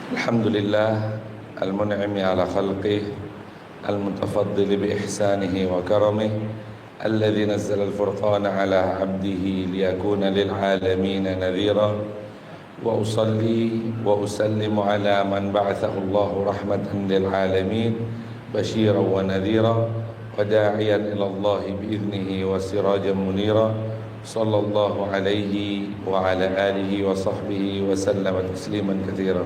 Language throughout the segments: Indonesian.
Alhamdulillah al-mun'imi ala khalqih al-mutafaddili bi ihsanihi wa karamih alladzi nazzala al-furqana ala 'abdihi liyakuna lil 'alamin nadhira wa usalli wa usallimu ala man ba'athahu Allahu rahmatan lil 'alamin basyiran wa nadhira wa da'iyan ila Allah bi idnihi wa sirajan munira sallallahu alaihi wa ala alihi wa sahbihi wa sallama tasliman katsiran.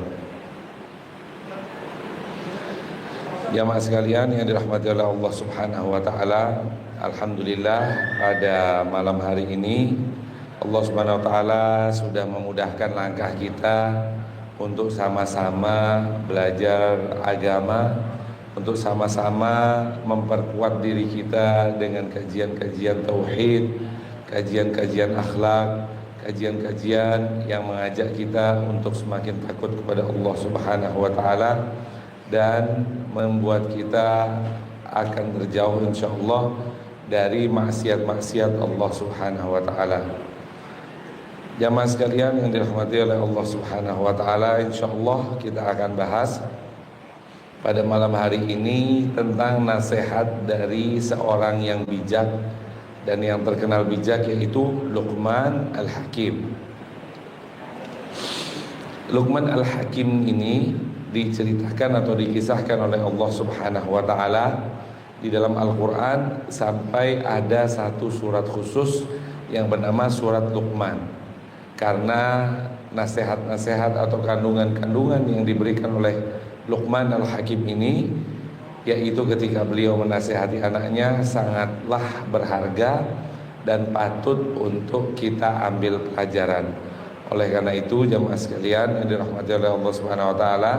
Jamaah sekalian yang dirahmati oleh Allah Subhanahu wa taala, alhamdulillah pada malam hari ini Allah Subhanahu wa taala sudah memudahkan langkah kita untuk sama-sama belajar agama, untuk sama-sama memperkuat diri kita dengan kajian-kajian tauhid, kajian-kajian akhlak, kajian-kajian yang mengajak kita untuk semakin takut kepada Allah Subhanahu wa taala dan membuat kita akan terjauh insyaallah dari maksiat-maksiat Allah Subhanahu wa taala. Jamaah sekalian yang dirahmati oleh Allah Subhanahu wa taala, insyaallah kita akan bahas pada malam hari ini tentang nasihat dari seorang yang bijak dan yang terkenal bijak, yaitu Luqman Al-Hakim. Luqman Al-Hakim ini diceritakan atau dikisahkan oleh Allah Subhanahu wa taala di dalam Al-Qur'an sampai ada satu surat khusus yang bernama surat Luqman, karena nasihat-nasihat atau kandungan-kandungan yang diberikan oleh Luqman Al-Hakim ini, yaitu ketika beliau menasihati anaknya sangatlah berharga dan patut untuk kita ambil pelajaran. Oleh karena itu jamaah sekalian yang dirahmati oleh Allah Subhanahu wa taala,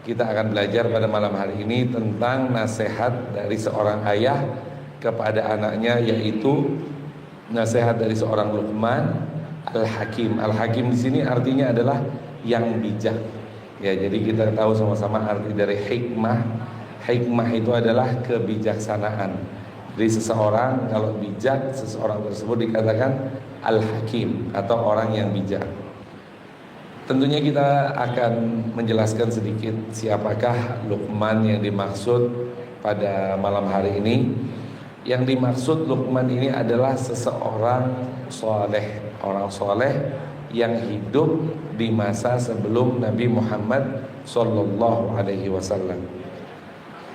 kita akan belajar pada malam hari ini tentang nasihat dari seorang ayah kepada anaknya, yaitu nasihat dari seorang Luqman Al-Hakim. Al-Hakim di sini artinya adalah yang bijak. Ya, jadi kita tahu sama-sama arti dari hikmah. Hikmah itu adalah kebijaksanaan. Jadi seseorang kalau bijak, seseorang tersebut dikatakan Al-Hakim atau orang yang bijak. Tentunya kita akan menjelaskan sedikit siapakah Luqman yang dimaksud pada malam hari ini. Yang dimaksud Luqman ini adalah seseorang soleh, orang soleh yang hidup di masa sebelum Nabi Muhammad Sallallahu Alaihi Wasallam.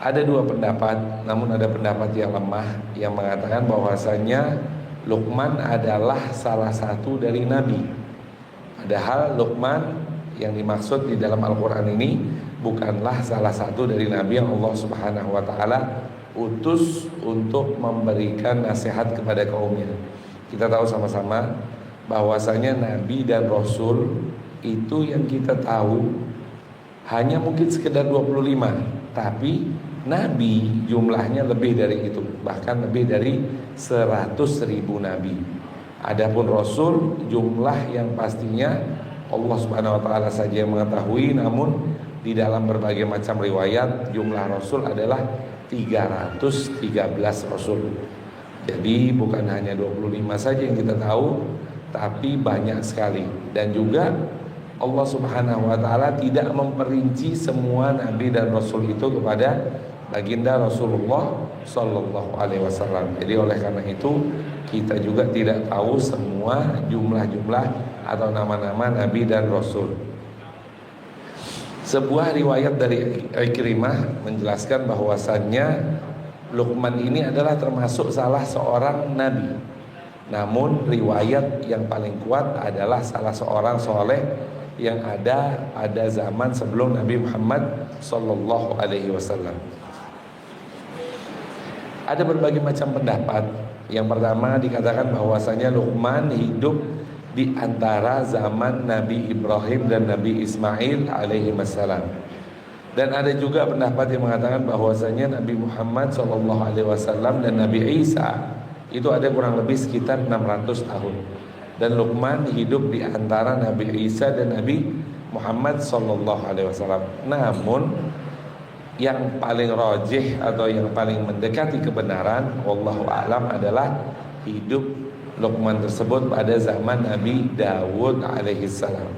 Ada dua pendapat, namun ada pendapat yang lemah yang mengatakan bahwasanya Luqman adalah salah satu dari Nabi. Padahal Luqman yang dimaksud di dalam Al-Quran ini bukanlah salah satu dari Nabi yang Allah Subhanahu wa ta'ala utus untuk memberikan nasihat kepada kaumnya. Kita tahu sama-sama bahwasanya Nabi dan Rasul itu yang kita tahu hanya mungkin sekedar 25, tapi Nabi jumlahnya lebih dari itu, bahkan lebih dari 100.000 Nabi. Adapun Rasul jumlah yang pastinya Allah Subhanahu wa taala saja yang mengetahui, namun di dalam berbagai macam riwayat jumlah Rasul adalah 313 Rasul. Jadi bukan hanya 25 saja yang kita tahu, tapi banyak sekali. Dan juga Allah Subhanahu wa taala tidak memperinci semua nabi dan rasul itu kepada baginda Rasulullah Sallallahu Alaihi Wasallam. Jadi oleh karena itu kita juga tidak tahu semua jumlah-jumlah atau nama-nama nabi dan rasul. Sebuah riwayat dari Ikrimah menjelaskan bahwasannya Luqman ini adalah termasuk salah seorang nabi. Namun riwayat yang paling kuat adalah salah seorang soleh yang ada pada zaman sebelum Nabi Muhammad Sallallahu Alaihi Wasallam. Ada berbagai macam pendapat. Yang pertama dikatakan bahwasanya Luqman hidup di antara zaman Nabi Ibrahim dan Nabi Ismail alaihi wassalam. Dan ada juga pendapat yang mengatakan bahwasanya Nabi Muhammad sallallahu alaihi wasallam dan Nabi Isa itu ada kurang lebih sekitar 600 tahun. Dan Luqman hidup di antara Nabi Isa dan Nabi Muhammad sallallahu alaihi wasallam. Namun yang paling rajih atau yang paling mendekati kebenaran wallahu a'lam adalah hidup Luqman tersebut pada zaman Nabi Dawud alaihissalam.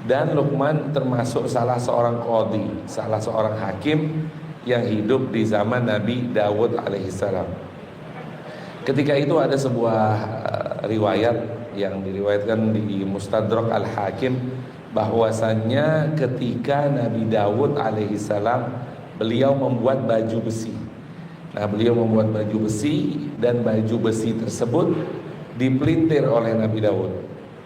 Dan Luqman termasuk salah seorang qadhi, salah seorang hakim yang hidup di zaman Nabi Dawud alaihissalam. Ketika itu ada sebuah riwayat yang diriwayatkan di Mustadrak Al-Hakim, bahwasannya ketika Nabi Dawud alaihissalam beliau membuat baju besi. Nah, beliau membuat baju besi dan baju besi tersebut dipelintir oleh Nabi Dawud.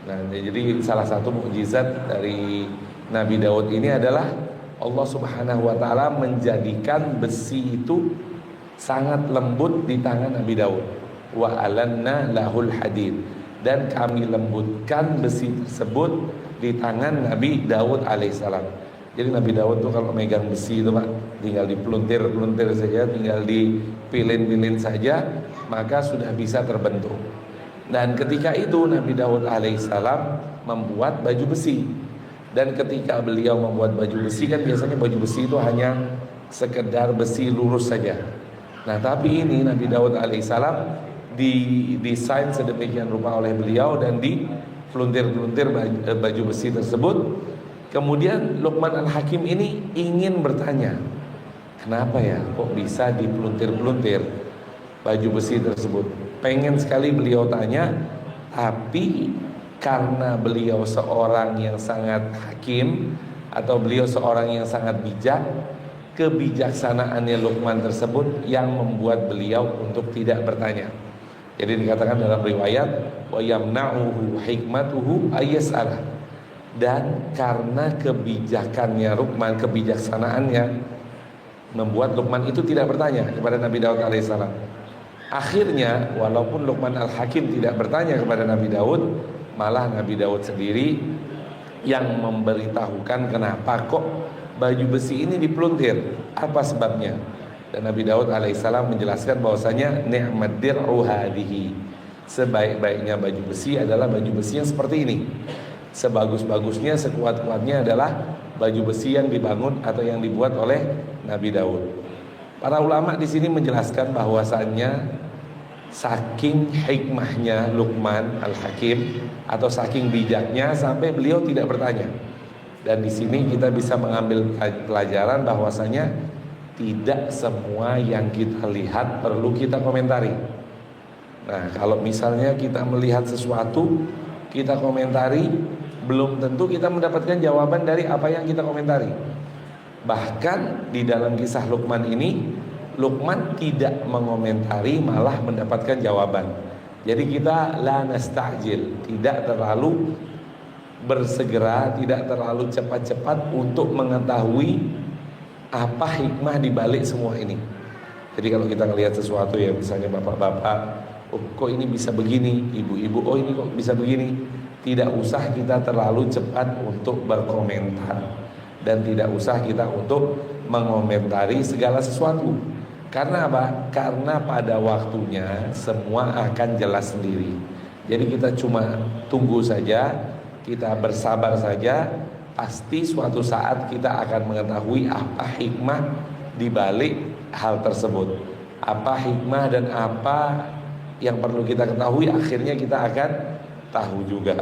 Nah, jadi salah satu mukjizat dari Nabi Daud ini adalah Allah Subhanahu wa taala menjadikan besi itu sangat lembut di tangan Nabi Daud. Wa alanna lahul hadid, dan kami lembutkan besi tersebut di tangan Nabi Daud alaihissalam. Jadi Nabi Daud tuh kalau megang besi itu Pak, tinggal dipeluntir-peluntir saja, tinggal dipilin-pilin saja, maka sudah bisa terbentuk. Dan ketika itu Nabi Daud alaihissalam membuat baju besi. Dan ketika beliau membuat baju besi, kan biasanya baju besi itu hanya sekedar besi lurus saja. Nah, tapi ini Nabi Daud alaihissalam didesain sedemikian rupa oleh beliau dan dipeluntir-peluntir baju besi tersebut. Kemudian Luqman Al-Hakim ini ingin bertanya, kenapa ya kok bisa dipeluntir-peluntir baju besi tersebut? Pengen sekali beliau tanya, tapi karena beliau seorang yang sangat hakim atau beliau seorang yang sangat bijak, kebijaksanaannya Luqman tersebut yang membuat beliau untuk tidak bertanya. Jadi dikatakan dalam riwayat, wa yamna'uhu hikmatuhu ayyas'alah. Dan karena kebijakannya Luqman, kebijaksanaannya membuat Luqman itu tidak bertanya kepada Nabi Daud alaihissalam. Akhirnya walaupun Luqman Al-Hakim tidak bertanya kepada Nabi Daud, malah Nabi Daud sendiri yang memberitahukan kenapa kok baju besi ini dipeluntir, apa sebabnya. Dan Nabi Daud alaihissalam menjelaskan bahwasanya ni'mad dir'u hadhihi, sebaik-baiknya baju besi adalah baju besi yang seperti ini. Sebagus-bagusnya, sekuat-kuatnya adalah baju besi yang dibangun atau yang dibuat oleh Nabi Daud. Para ulama di sini menjelaskan bahwasannya saking hikmahnya Luqman Al-Hakim atau saking bijaknya sampai beliau tidak bertanya. Dan di sini kita bisa mengambil pelajaran bahwasanya tidak semua yang kita lihat perlu kita komentari. Nah, kalau misalnya kita melihat sesuatu, kita komentari, belum tentu kita mendapatkan jawaban dari apa yang kita komentari. Bahkan di dalam kisah Luqman ini, Luqman tidak mengomentari, malah mendapatkan jawaban. Jadi kita la nastajil, tidak terlalu bersegera, tidak terlalu cepat-cepat untuk mengetahui apa hikmah di balik semua ini. Jadi kalau kita melihat sesuatu ya, misalnya bapak-bapak, oh kok ini bisa begini, ibu-ibu, oh ini kok bisa begini, tidak usah kita terlalu cepat untuk berkomentar, dan tidak usah kita untuk mengomentari segala sesuatu. Karena apa? Karena pada waktunya semua akan jelas sendiri. Jadi kita cuma tunggu saja, kita bersabar saja, pasti suatu saat kita akan mengetahui apa hikmah di balik hal tersebut. Apa hikmah dan apa yang perlu kita ketahui, akhirnya kita akan tahu juga.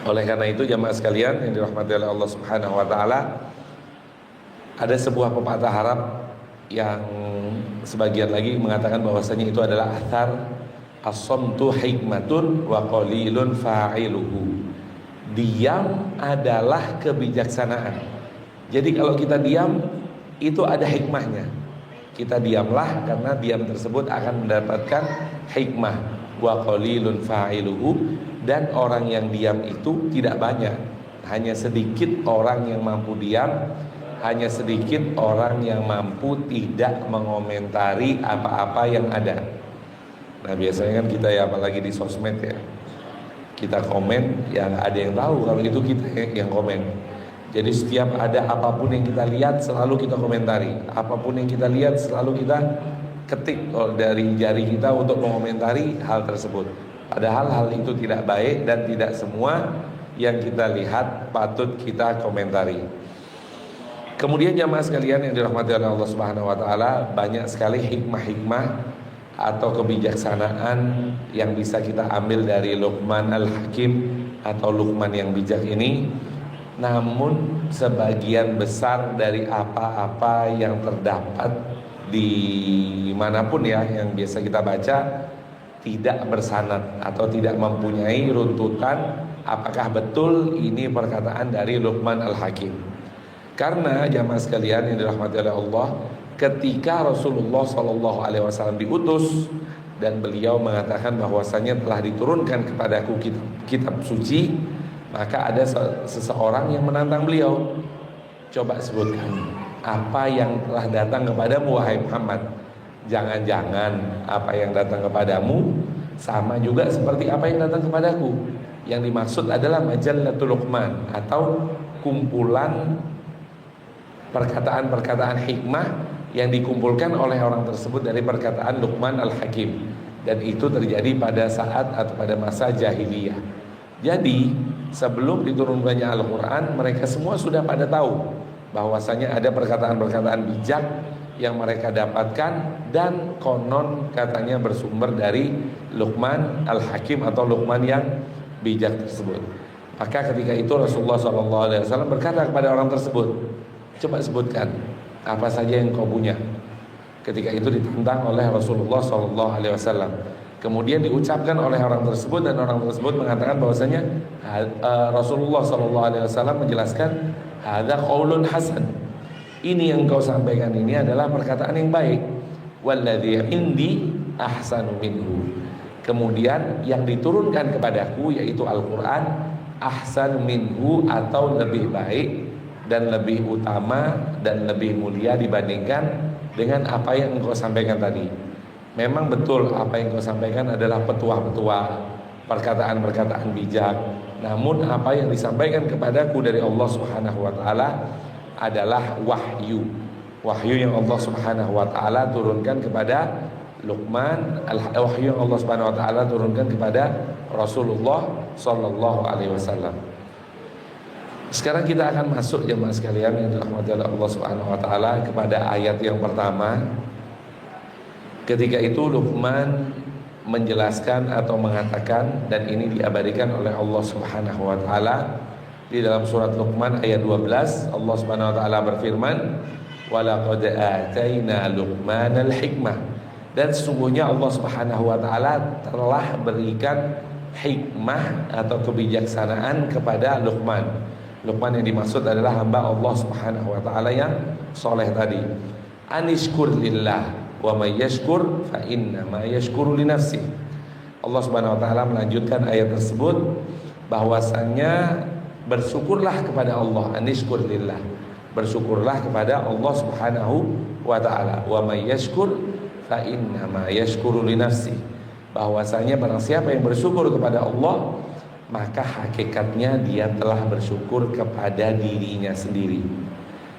Oleh karena itu jamaah sekalian yang dirahmati oleh Allah Subhanahu wa taala, ada sebuah pepatah Arab yang sebagian lagi mengatakan bahwasanya itu adalah athar as-samtu hikmatun wa qalilun fa'iluhu. Diam adalah kebijaksanaan. Jadi kalau kita diam itu ada hikmahnya. Kita diamlah karena diam tersebut akan mendapatkan hikmah. Wa qalilun fa'iluhu, dan orang yang diam itu tidak banyak. Hanya sedikit orang yang mampu diam, hanya sedikit orang yang mampu tidak mengomentari apa-apa yang ada. Nah biasanya kan kita ya, apalagi di sosmed ya, kita komen yang ada yang tahu kalau itu kita yang komen. Jadi setiap ada apapun yang kita lihat selalu kita komentari, apapun yang kita lihat selalu kita ketik dari jari kita untuk mengomentari hal tersebut. Padahal hal itu tidak baik dan tidak semua yang kita lihat patut kita komentari. Kemudian jamaah sekalian yang dirahmati oleh Allah Subhanahu wa taala, banyak sekali hikmah-hikmah atau kebijaksanaan yang bisa kita ambil dari Luqman Al-Hakim atau Luqman yang bijak ini. Namun sebagian besar dari apa-apa yang terdapat di manapun ya yang biasa kita baca tidak bersanad atau tidak mempunyai runtutan apakah betul ini perkataan dari Luqman Al-Hakim. Karena jamaah sekalian yang dirahmati oleh Allah, ketika Rasulullah SAW diutus dan beliau mengatakan bahwasanya telah diturunkan kepadaku kitab suci, maka ada seseorang yang menantang beliau. Coba sebutkan apa yang telah datang kepadamu wahai Muhammad. Jangan-jangan apa yang datang kepadamu sama juga seperti apa yang datang kepadaku. Yang dimaksud adalah Majallatul Luqman atau kumpulan perkataan-perkataan hikmah yang dikumpulkan oleh orang tersebut dari perkataan Luqman Al-Hakim. Dan itu terjadi pada saat atau pada masa jahiliyah. Jadi sebelum diturunkannya Al-Quran, mereka semua sudah pada tahu bahwasanya ada perkataan-perkataan bijak yang mereka dapatkan dan konon katanya bersumber dari Luqman Al-Hakim atau Luqman yang bijak tersebut. Maka ketika itu Rasulullah SAW berkata kepada orang tersebut, coba sebutkan apa saja yang kau punya. Ketika itu ditentang oleh Rasulullah SAW. Kemudian diucapkan oleh orang tersebut dan orang tersebut mengatakan bahwasanya Rasulullah SAW menjelaskan hadza qaulun hasan. Ini yang kau sampaikan ini adalah perkataan yang baik. Walladzi indi ahsanu minhu. Kemudian yang diturunkan kepadaku yaitu Al-Qur'an ahsan minhu atau lebih baik dan lebih utama dan lebih mulia dibandingkan dengan apa yang engkau sampaikan tadi. Memang betul apa yang engkau sampaikan adalah petuah-petuah, perkataan-perkataan bijak. Namun apa yang disampaikan kepadaku dari Allah Subhanahu wa taala adalah wahyu. Wahyu yang Allah Subhanahu wa taala turunkan kepada Luqman, wahyu yang Allah Subhanahu wa taala turunkan kepada Rasulullah sallallahu alaihi wasallam. Sekarang kita akan masuk jemaah sekalian yang dirahmati oleh Allah Subhanahu wa taala kepada ayat yang pertama. Ketika itu Luqman menjelaskan atau mengatakan, dan ini diabadikan oleh Allah Subhanahu wa taala di dalam surat Luqman ayat 12. Allah Subhanahu wa taala berfirman, "Walaqad ataina Luqmanal hikmah." Dan sesungguhnya Allah Subhanahu wa taala telah berikan hikmah atau kebijaksanaan kepada Luqman. Luqman yang dimaksud adalah hamba Allah Subhanahu wa taala yang soleh tadi. Anishkur lillah wa may yashkur fa inna ma yashkuru li nafsi. Allah Subhanahu wa taala melanjutkan ayat tersebut bahwasannya bersyukurlah kepada Allah. Anishkur lillah, bersyukurlah kepada Allah Subhanahu wa taala. Wa may yashkur fa inna ma yashkuru li nafsi. Bahwasanya barang siapa yang bersyukur kepada Allah, maka hakikatnya dia telah bersyukur kepada dirinya sendiri.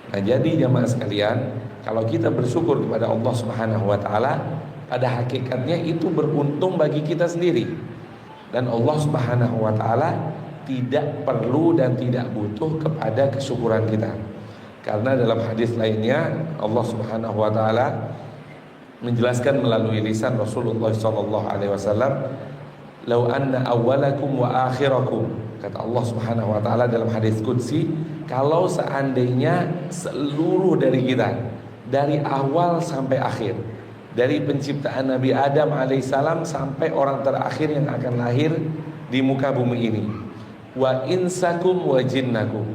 Nah, jadi jamaah sekalian, kalau kita bersyukur kepada Allah Subhanahu wa taala, pada hakikatnya itu beruntung bagi kita sendiri. Dan Allah Subhanahu wa taala tidak perlu dan tidak butuh kepada kesyukuran kita. Karena dalam hadis lainnya Allah Subhanahu wa taala menjelaskan melalui lisan Rasulullah sallallahu alaihi wasallam, "Lau anna awwalakum wa akhirakum," kata Allah Subhanahu wa taala dalam hadis qudsi, kalau seandainya seluruh dari kita dari awal sampai akhir, dari penciptaan Nabi Adam alaihissalam sampai orang terakhir yang akan lahir di muka bumi ini, wa insakum wa jinnakum,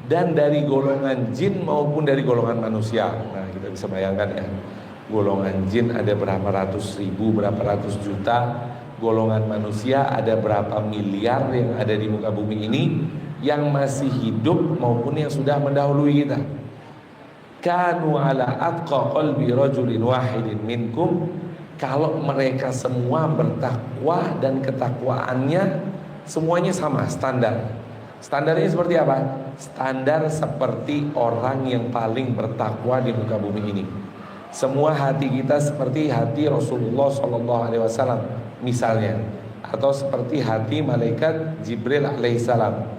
dan dari golongan jin maupun dari golongan manusia. Nah, kita bisa bayangkan ya, golongan jin ada berapa ratus ribu, berapa ratus juta, golongan manusia ada berapa miliar yang ada di muka bumi ini, yang masih hidup maupun yang sudah mendahului kita. Kanu ala atqa qalbi rajulin wahidin minkum, kalau mereka semua bertakwa dan ketakwaannya semuanya sama standar. Standarnya seperti apa? Standar seperti orang yang paling bertakwa di muka bumi ini. Semua hati kita seperti hati Rasulullah SAW misalnya, atau seperti hati malaikat Jibril alaihissalam.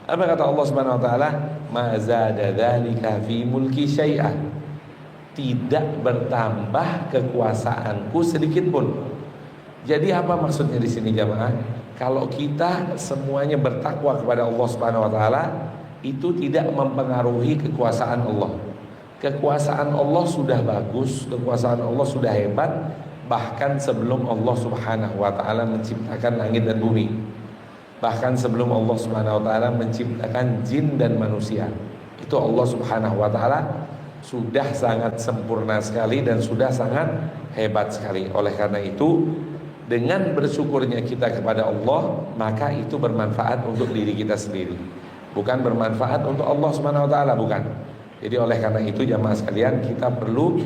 Apa kata Allah Subhanahu wa taala? Ma zada dzalika fi mulki syai'ah. tidak bertambah kekuasaanku sedikit pun. Jadi apa maksudnya di sini jamaah? Kalau kita semuanya bertakwa kepada Allah Subhanahu wa taala, itu tidak mempengaruhi kekuasaan Allah. Kekuasaan Allah sudah bagus, kekuasaan Allah sudah hebat, bahkan sebelum Allah Subhanahu wa taala menciptakan langit dan bumi. Bahkan sebelum Allah Subhanahu wa taala menciptakan jin dan manusia. Itu Allah Subhanahu wa taala sudah sangat sempurna sekali dan sudah sangat hebat sekali. Oleh karena itu, dengan bersyukurnya kita kepada Allah, maka itu bermanfaat untuk diri kita sendiri, bukan bermanfaat untuk Allah Subhanahu wa taala, bukan. Jadi oleh karena itu jamaah sekalian, kita perlu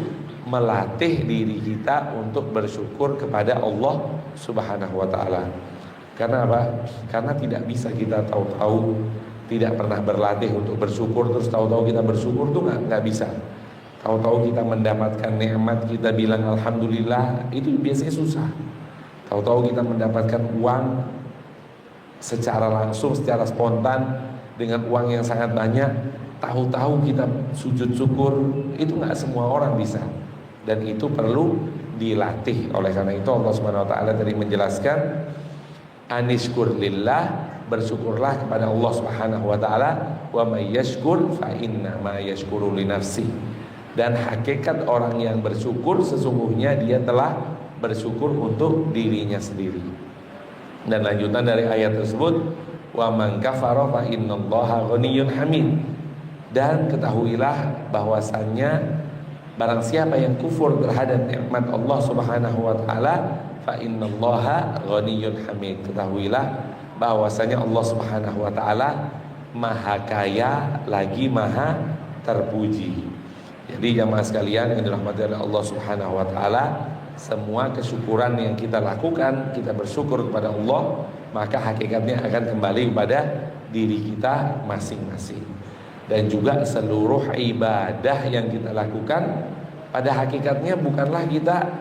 melatih diri kita untuk bersyukur kepada Allah Subhanahu wa taala. Karena apa? Karena tidak bisa kita tahu-tahu tidak pernah berlatih untuk bersyukur terus tahu-tahu kita bersyukur tuh nggak bisa. Tahu-tahu kita mendapatkan nikmat kita bilang alhamdulillah, itu biasanya susah. Tahu-tahu kita mendapatkan uang secara langsung, secara spontan dengan uang yang sangat banyak, tahu-tahu kita sujud syukur, itu nggak semua orang bisa, dan itu perlu dilatih. Oleh karena itu Allah Subhanahu wa taala tadi menjelaskan anishkur lillah, bersyukurlah kepada Allah Subhanahu wa taala, wa may yashkur fa inna ma yashkuru li nafsi. Dan hakikat orang yang bersyukur sesungguhnya dia telah bersyukur untuk dirinya sendiri. Dan lanjutan dari ayat tersebut, wa man kafara fa innallaha ghaniyyun hamid. Dan ketahuilah bahwasannya barang siapa yang kufur terhadap nikmat Allah Subhanahu wa taala, fa innallaha ghaniyyun hamid. Ketahuilah bahwasanya Allah Subhanahu wa taala maha kaya lagi maha terpuji. Jadi jamaah sekalian yang dirahmati oleh Allah Subhanahu wa taala, semua kesyukuran yang kita lakukan, kita bersyukur kepada Allah, maka hakikatnya akan kembali kepada diri kita masing-masing. Dan juga seluruh ibadah yang kita lakukan pada hakikatnya bukanlah kita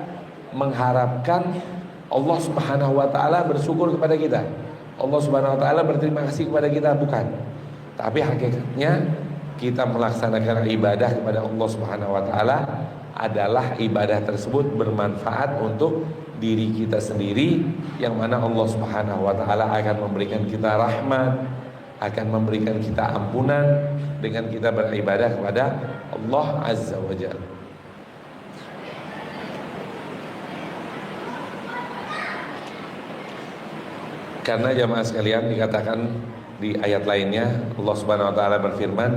mengharapkan Allah Subhanahu wa taala bersyukur kepada kita, Allah Subhanahu wa taala berterima kasih kepada kita, bukan. Tapi hakikatnya kita melaksanakan ibadah kepada Allah Subhanahu wa taala adalah ibadah tersebut bermanfaat untuk diri kita sendiri, yang mana Allah Subhanahu wa taala akan memberikan kita rahmat, akan memberikan kita ampunan dengan kita beribadah kepada Allah Azza wa Jalla. Karena jamaah sekalian dikatakan di ayat lainnya, Allah Subhanahu wa taala berfirman,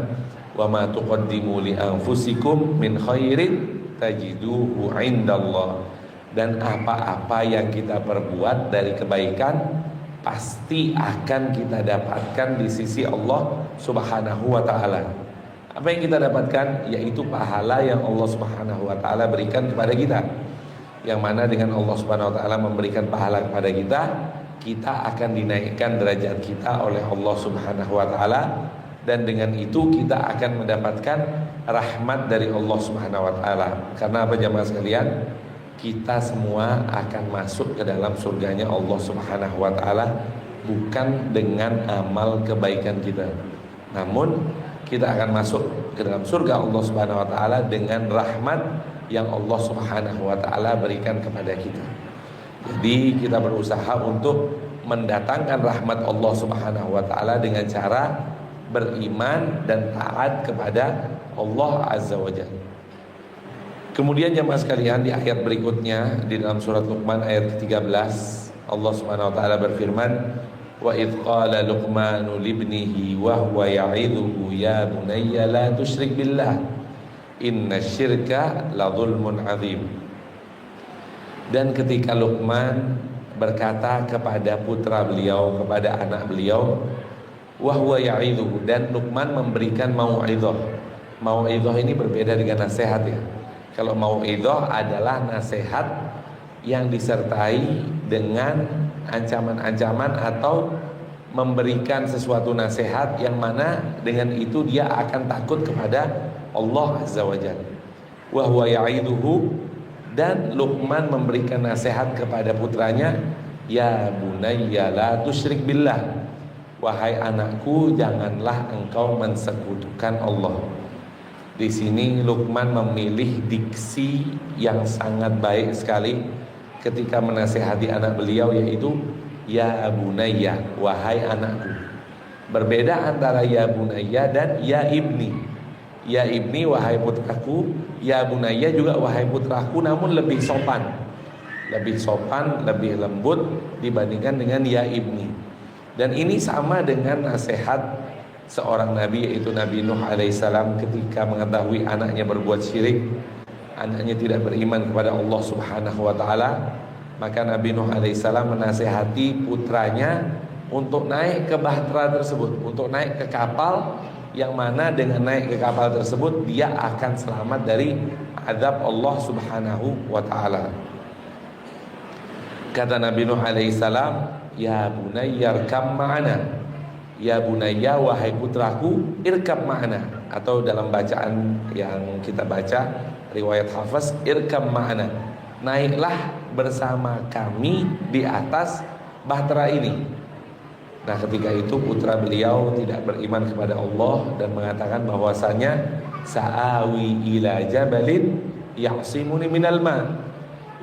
"Wa ma tuqaddimu li anfusikum min khairin tajiduhu 'indallah." Dan apa-apa yang kita perbuat dari kebaikan pasti akan kita dapatkan di sisi Allah Subhanahu wa taala. Apa yang kita dapatkan? Yaitu pahala yang Allah Subhanahu wa taala berikan kepada kita. Yang mana dengan Allah Subhanahu wa taala memberikan pahala kepada kita, kita akan dinaikkan derajat kita oleh Allah Subhanahu wa taala, dan dengan itu kita akan mendapatkan rahmat dari Allah Subhanahu wa taala. Karena apa jamaah sekalian? Kita semua akan masuk ke dalam surganya Allah Subhanahu wa taala bukan dengan amal kebaikan kita. Namun kita akan masuk ke dalam surga Allah Subhanahu wa taala dengan rahmat yang Allah Subhanahu wa taala berikan kepada kita. Jadi kita berusaha untuk mendatangkan rahmat Allah Subhanahu wa taala dengan cara beriman dan taat kepada Allah Azza wa Jalla. Kemudian jemaah sekalian, di ayat berikutnya di dalam surat Luqman ayat ke-13, Allah Subhanahu wa taala berfirman, "Wa idz qala Luqmanu libnihi wa huwa ya'idhuhu ya bunayya la tusyrik billah innasyirka la dzulmun 'adzim." Dan ketika Luqman berkata kepada putra beliau, kepada anak beliau, wa huwa ya'idhuhu, dan Luqman memberikan mau'idhah. Mau'idhah ini berbeda dengan nasihat ya. Kalau mau'idhah adalah nasihat yang disertai dengan ancaman-ancaman atau memberikan sesuatu nasihat yang mana dengan itu dia akan takut kepada Allah Azza wa Jalla. Wa huwa ya'idhuhu, dan Luqman memberikan nasihat kepada putranya, ya bunayya la tusyrik billah, wahai anakku janganlah engkau mensekutukan Allah. Di sini Luqman memilih diksi yang sangat baik sekali ketika menasehati anak beliau, yaitu ya bunayya, wahai anakku. Berbeda antara ya bunayya dan ya ibni. Ya ibni, wahai putraku. Ya bunayya juga wahai putraku, namun lebih sopan. Lebih sopan, lebih lembut dibandingkan dengan ya ibni. Dan ini sama dengan nasihat seorang nabi, yaitu Nabi Nuh alaihissalam, ketika mengetahui anaknya berbuat syirik, anaknya tidak beriman kepada Allah subhanahu wa ta'ala. Maka Nabi Nuh alaihissalam menasehati putranya untuk naik ke bahtera tersebut, untuk naik ke kapal, yang mana dengan naik ke kapal tersebut dia akan selamat dari azab Allah subhanahu wa ta'ala. Kata Nabi Nuh alaihissalam, ya bunayya irkam ma'ana. Ya bunayya, wahai putraku, irkab ma'ana. Atau dalam bacaan yang kita baca riwayat Hafs, irkab ma'ana, naiklah bersama kami di atas bahtera ini. Nah, ketika itu putra beliau tidak beriman kepada Allah dan mengatakan bahwasanya sa'awi ila jabalin ya'simuni minal ma.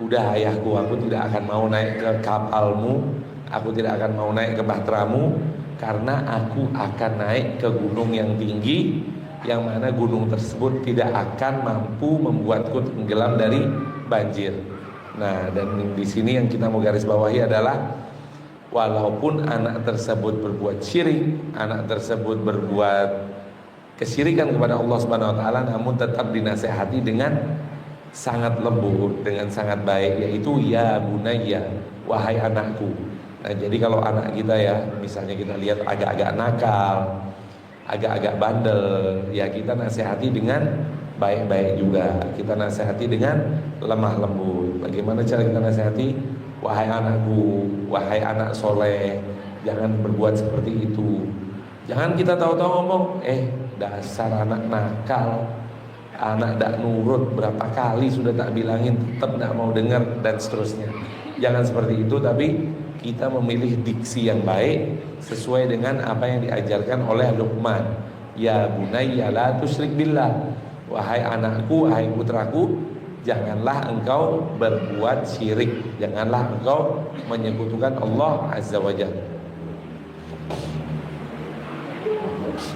Udah ayahku, aku tidak akan mau naik ke kapalmu, aku tidak akan mau naik ke bahteramu, karena aku akan naik ke gunung yang tinggi, yang mana gunung tersebut tidak akan mampu membuatku tenggelam dari banjir. Nah, dan di sini yang kita mau garis bawahi adalah walaupun anak tersebut berbuat syirik, anak tersebut berbuat kesyirikan kepada Allah Subhanahu wa taala, namun tetap dinasehati dengan sangat lembut, dengan sangat baik, yaitu ya bunayya, wahai anakku. Nah, jadi kalau anak kita ya, misalnya kita lihat agak-agak nakal, agak-agak bandel, ya kita nasihati dengan baik-baik juga. Kita nasihati dengan lemah lembut. Bagaimana cara kita nasihati? Wahai anakku, wahai anak soleh, jangan berbuat seperti itu. Jangan kita tahu-tahu ngomong, dasar anak nakal, anak tak nurut, berapa kali sudah tak bilangin, tetap tak mau dengar, dan seterusnya. Jangan seperti itu, tapi kita memilih diksi yang baik sesuai dengan apa yang diajarkan oleh Luqman. Ya bunayya la tusyrik billah, wahai anakku, wahai putraku, janganlah engkau berbuat syirik, janganlah engkau menyekutukan Allah azza wajalla.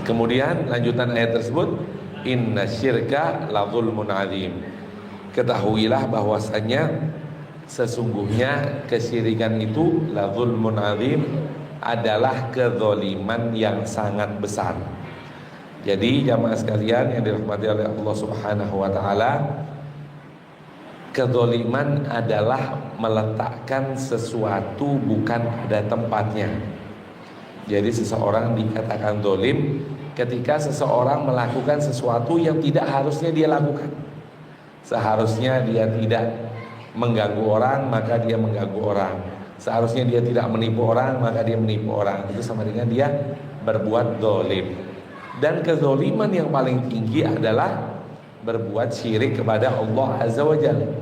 Kemudian lanjutan ayat tersebut, inna syirka la zulmun azim. Ketahuilah bahwasanya sesungguhnya kesyirikan itu la zulmun azim, adalah kezaliman yang sangat besar. Jadi jamaah sekalian yang dirahmati oleh Allah Subhanahu wa taala, kezaliman adalah meletakkan sesuatu bukan pada tempatnya. Jadi seseorang dikatakan zalim ketika seseorang melakukan sesuatu yang tidak harusnya dia lakukan. Seharusnya dia tidak mengganggu orang, maka dia mengganggu orang. Seharusnya dia tidak menipu orang, maka dia menipu orang. Itu sama dengan dia berbuat zalim. Dan kezaliman yang paling tinggi adalah berbuat syirik kepada Allah azza wajalla.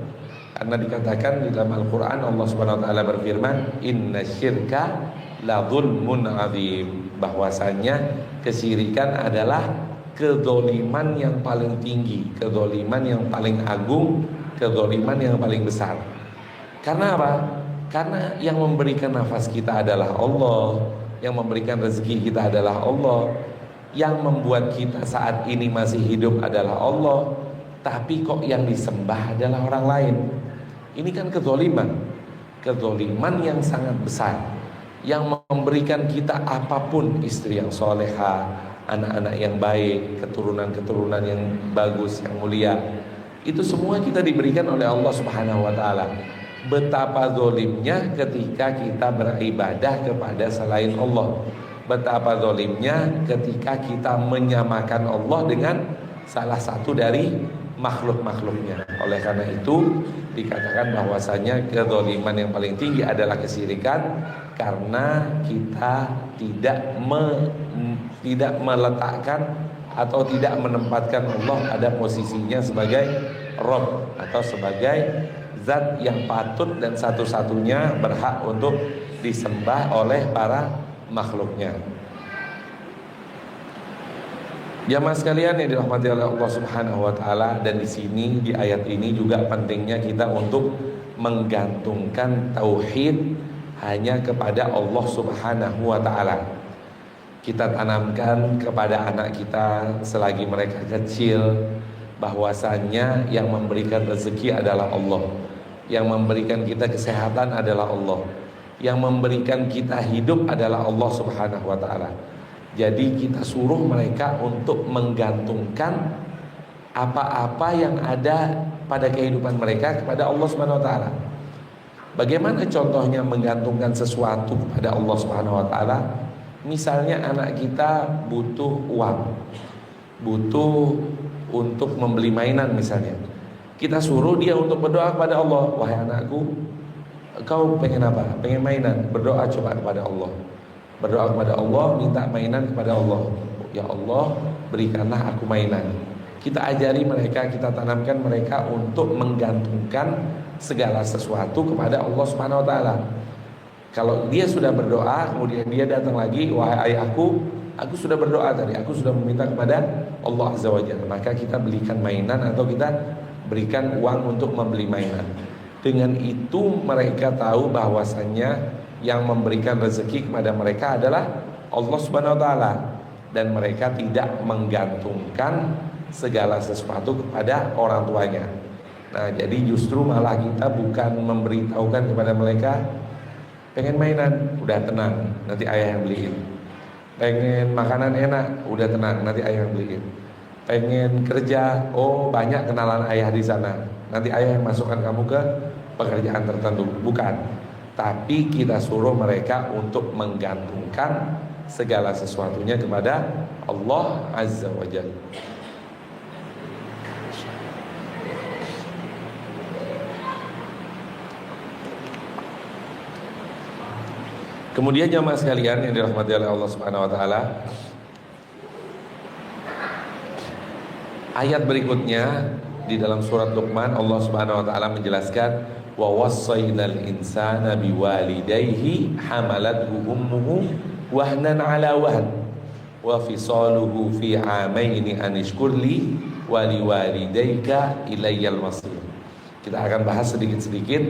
Karena dikatakan di dalam Al-Quran, Allah subhanahu wa ta'ala berfirman, inna syirka la zulmun azim, bahwasanya kesyirikan adalah kezaliman yang paling tinggi, kezaliman yang paling agung, kezaliman yang paling besar. Karena apa? Karena yang memberikan nafas kita adalah Allah, yang memberikan rezeki kita adalah Allah, yang membuat kita saat ini masih hidup adalah Allah, tapi kok yang disembah adalah orang lain. Ini kan kezaliman, kezaliman yang sangat besar, yang memberikan kita apapun, istri yang soleha, anak-anak yang baik, keturunan-keturunan yang bagus, yang mulia, itu semua kita diberikan oleh Allah Subhanahu wa taala. Betapa zalimnya ketika kita beribadah kepada selain Allah. Betapa zalimnya ketika kita menyamakan Allah dengan salah satu dari makhluk-makhluknya. Oleh karena itu dikatakan bahwasanya kezaliman yang paling tinggi adalah kesyirikan, karena kita tidak meletakkan atau tidak menempatkan Allah pada posisinya sebagai Rabb atau sebagai zat yang patut dan satu-satunya berhak untuk disembah oleh para makhluknya. Jamaah sekalian yang dirahmati oleh Allah Subhanahu wa taala, dan di sini di ayat ini juga pentingnya kita untuk menggantungkan tauhid hanya kepada Allah Subhanahu wa taala. Kita tanamkan kepada anak kita selagi mereka kecil bahwasannya yang memberikan rezeki adalah Allah, yang memberikan kita kesehatan adalah Allah, yang memberikan kita hidup adalah Allah Subhanahu wa taala. Jadi kita suruh mereka untuk menggantungkan apa-apa yang ada pada kehidupan mereka kepada Allah Subhanahu wa taala. Bagaimana contohnya menggantungkan sesuatu kepada Allah Subhanahu wa taala? Misalnya anak kita butuh uang, butuh untuk membeli mainan misalnya. Kita suruh dia untuk berdoa kepada Allah. Wahai anakku, kau pengen apa? Pengen mainan? Berdoa coba kepada Allah. Berdoa kepada Allah, minta mainan kepada Allah. Ya Allah, berikanlah aku mainan. Kita ajari mereka, kita tanamkan mereka untuk menggantungkan segala sesuatu kepada Allah Subhanahu wa taala. Kalau dia sudah berdoa, kemudian dia datang lagi, wahai ayahku, aku sudah berdoa tadi, aku sudah meminta kepada Allah Azza wa Jalla, maka kita belikan mainan atau kita berikan uang untuk membeli mainan. Dengan itu mereka tahu bahwasannya yang memberikan rezeki kepada mereka adalah Allah Subhanahu wa taala, dan mereka tidak menggantungkan segala sesuatu kepada orang tuanya. Nah, jadi justru malah kita bukan memberitahukan kepada mereka, pengen mainan, udah tenang, nanti ayah yang beliin. Pengen makanan enak, udah tenang, nanti ayah yang beliin. Pengen kerja, oh banyak kenalan ayah di sana, nanti ayah yang masukkan kamu ke pekerjaan tertentu. Bukan, tapi kita suruh mereka untuk menggantungkan segala sesuatunya kepada Allah Azza wa Jalla. Kemudian jamaah sekalian yang dirahmati oleh Allah Subhanahu wa taala, ayat berikutnya di dalam surat Luqman, Allah Subhanahu wa taala menjelaskan, wa wassaynal insana biwalidayhi hamalathu ummuhu wahnan ala wahn wa fisaluhu fi amaini an ishkurli wa liwalidayka ilayyal masir. Kita akan bahas sedikit-sedikit.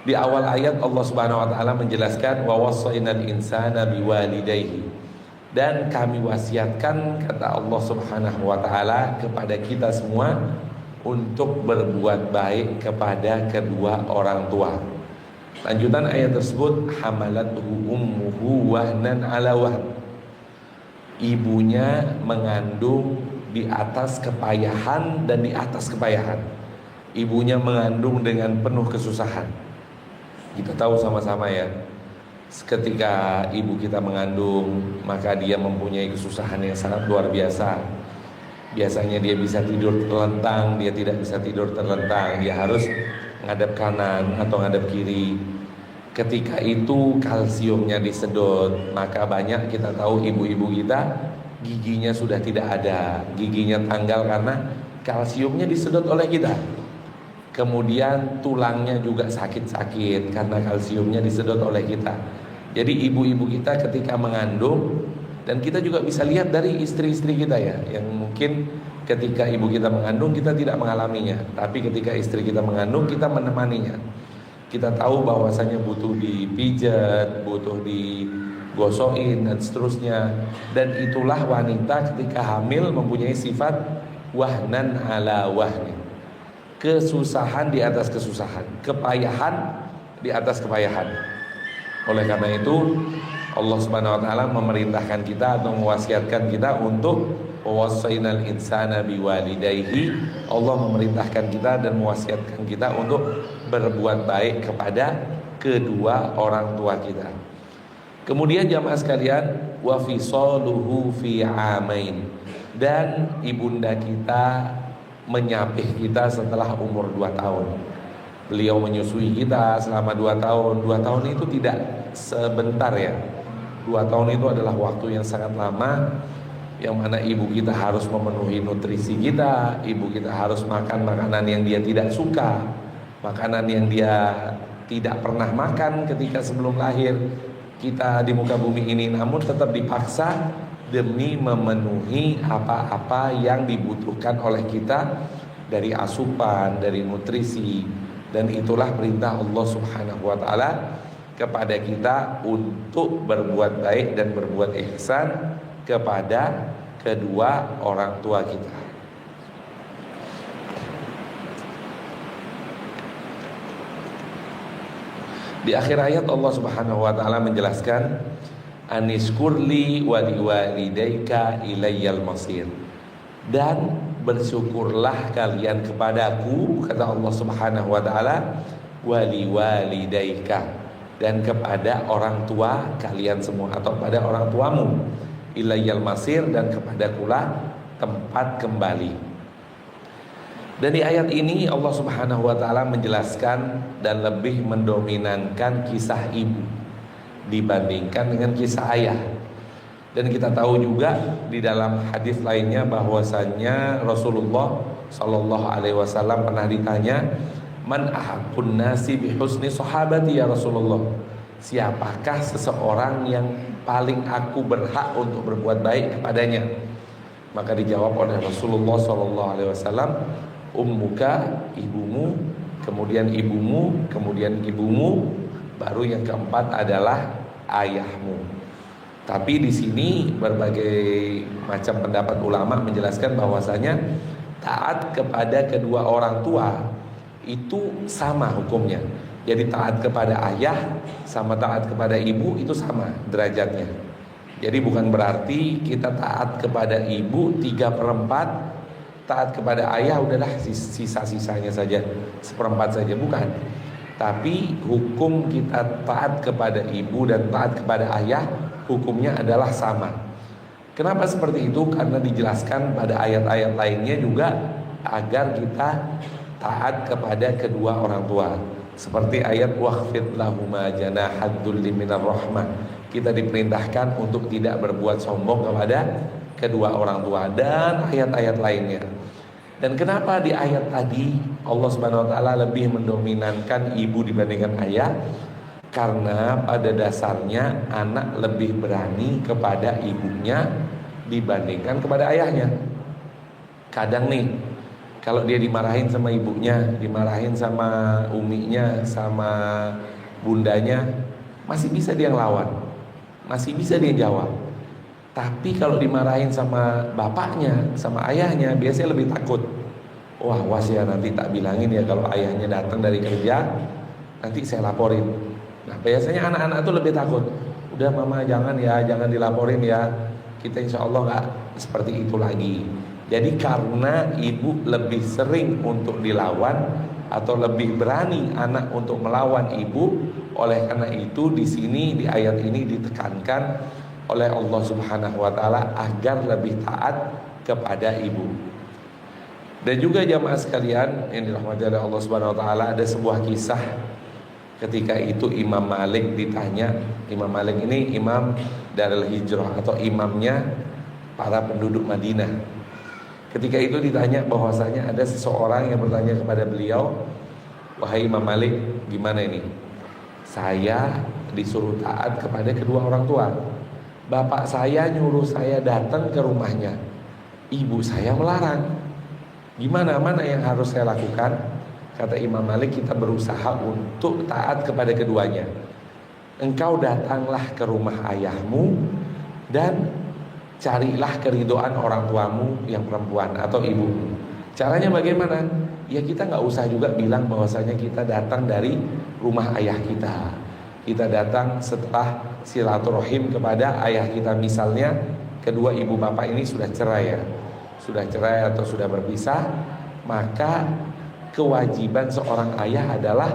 Di awal ayat Allah Subhanahu wa taala menjelaskan wa wassaynal insana biwalidayhi, dan kami wasiatkan, kata Allah Subhanahu wa taala, kepada kita semua untuk berbuat baik kepada kedua orang tua. Lanjutan ayat tersebut, hamalathu ummuhu wahnan ala wahn. Ibunya mengandung di atas kepayahan dan di atas kepayahan. Ibunya mengandung dengan penuh kesusahan. Kita tahu sama-sama ya, ketika ibu kita mengandung, maka dia mempunyai kesusahan yang sangat luar biasa. Biasanya dia bisa tidur terlentang, dia tidak bisa tidur terlentang, dia harus ngadep kanan atau ngadep kiri. Ketika itu kalsiumnya disedot, maka banyak kita tahu ibu-ibu kita giginya sudah tidak ada, giginya tanggal karena kalsiumnya disedot oleh kita. Kemudian tulangnya juga sakit-sakit karena kalsiumnya disedot oleh kita. Jadi ibu-ibu kita ketika mengandung, dan kita juga bisa lihat dari istri-istri kita ya, yang mungkin ketika ibu kita mengandung kita tidak mengalaminya, tapi ketika istri kita mengandung kita menemaninya. Kita tahu bahwasanya butuh dipijat, butuh digosokin dan seterusnya. Dan itulah wanita ketika hamil mempunyai sifat wahnan ala wahni, kesusahan di atas kesusahan, kepayahan di atas kepayahan. Oleh karena itu Allah Subhanahu wa taala memerintahkan kita atau mewasiatkan kita untuk wassaynal insana biwalidayhi. Allah memerintahkan kita dan mewasiatkan kita untuk berbuat baik kepada kedua orang tua kita. Kemudian jamaah sekalian, wa fisaluhu fi amain, dan ibunda kita menyapih kita setelah umur 2 tahun. Beliau menyusui kita selama 2 tahun. 2 tahun itu tidak sebentar ya. 2 tahun itu adalah waktu yang sangat lama, yang mana ibu kita harus memenuhi nutrisi kita. Ibu kita harus makan makanan yang dia tidak suka, makanan yang dia tidak pernah makan ketika sebelum lahir kita di muka bumi ini, namun tetap dipaksa demi memenuhi apa-apa yang dibutuhkan oleh kita dari asupan, dari nutrisi. Dan itulah perintah Allah Subhanahu wa taala kepada kita untuk berbuat baik dan berbuat ihsan kepada kedua orang tua kita. Di akhir ayat Allah Subhanahu wa taala menjelaskan, aniskurli wa liwalidayka ilayyal masir. Dan bersyukurlah kalian kepadaku, kata Allah Subhanahu wa taala, wa liwalidayka, dan kepada orang tua kalian semua atau pada orang tuamu, ilayyal masir, dan kepadakulah tempat kembali. Dan di ayat ini Allah Subhanahu wa taala menjelaskan dan lebih mendominankan kisah ibu dibandingkan dengan kisah ayah. Dan kita tahu juga di dalam hadis lainnya bahwasannya Rasulullah Shallallahu alaihi wasallam pernah ditanya, man ahaqqun nasi bi husni sahabati ya Rasulullah? Siapakah seseorang yang paling aku berhak untuk berbuat baik kepadanya? Maka dijawab oleh Rasulullah Shallallahu alaihi wasallam, ummuka, ibumu, kemudian ibumu, kemudian ibumu, baru yang keempat adalah ayahmu. Tapi di sini berbagai macam pendapat ulama menjelaskan bahwasanya taat kepada kedua orang tua itu sama hukumnya. Jadi taat kepada ayah sama taat kepada ibu itu sama derajatnya. Jadi bukan berarti kita taat kepada ibu 3/4, taat kepada ayah udahlah sisa-sisanya saja, 1/4 saja, bukan. Tapi hukum kita taat kepada ibu dan taat kepada ayah hukumnya adalah sama. Kenapa seperti itu? Karena dijelaskan pada ayat-ayat lainnya juga agar kita taat kepada kedua orang tua. Seperti ayat waqfid lahuma janahad dzulli minar rahmah. Kita diperintahkan untuk tidak berbuat sombong kepada kedua orang tua, dan ayat-ayat lainnya. Dan kenapa di ayat tadi Allah Subhanahu wa taala lebih mendominankan ibu dibandingkan ayah? Karena pada dasarnya anak lebih berani kepada ibunya dibandingkan kepada ayahnya. Kadang nih, kalau dia dimarahin sama ibunya, dimarahin sama uminya, sama bundanya, masih bisa dia ngelawan, masih bisa dia jawab. Tapi kalau dimarahin sama bapaknya, sama ayahnya, biasanya lebih takut. Wah, was ya, nanti tak bilangin ya kalau ayahnya datang dari kerja, nanti saya laporin. Nah, biasanya anak-anak tuh lebih takut. Udah mama jangan ya, jangan dilaporin ya. Kita insya Allah gak seperti itu lagi. Jadi karena ibu lebih sering untuk dilawan atau lebih berani anak untuk melawan ibu, oleh karena itu di sini di ayat ini ditekankan oleh Allah Subhanahu wa taala agar lebih taat kepada ibu. Dan juga jamaah sekalian yang dirahmati oleh Allah Subhanahu wa taala, ada sebuah kisah ketika itu Imam Malik ditanya. Imam Malik ini imam Darul Hijrah atau imamnya para penduduk Madinah. Ketika itu ditanya bahwasanya ada seseorang yang bertanya kepada beliau, wahai Imam Malik, gimana ini? Saya disuruh taat kepada kedua orang tua. Bapak saya nyuruh saya datang ke rumahnya, ibu saya melarang. Gimana, mana yang harus saya lakukan? Kata Imam Malik, kita berusaha untuk taat kepada keduanya. Engkau datanglah ke rumah ayahmu dan carilah keridhaan orang tuamu yang perempuan atau ibumu. Caranya bagaimana? Ya kita gak usah juga bilang bahwasanya kita datang dari rumah ayah kita. Kita datang setelah silaturahim kepada ayah kita. Misalnya kedua ibu bapak ini sudah cerai ya, sudah cerai atau sudah berpisah, maka kewajiban seorang ayah adalah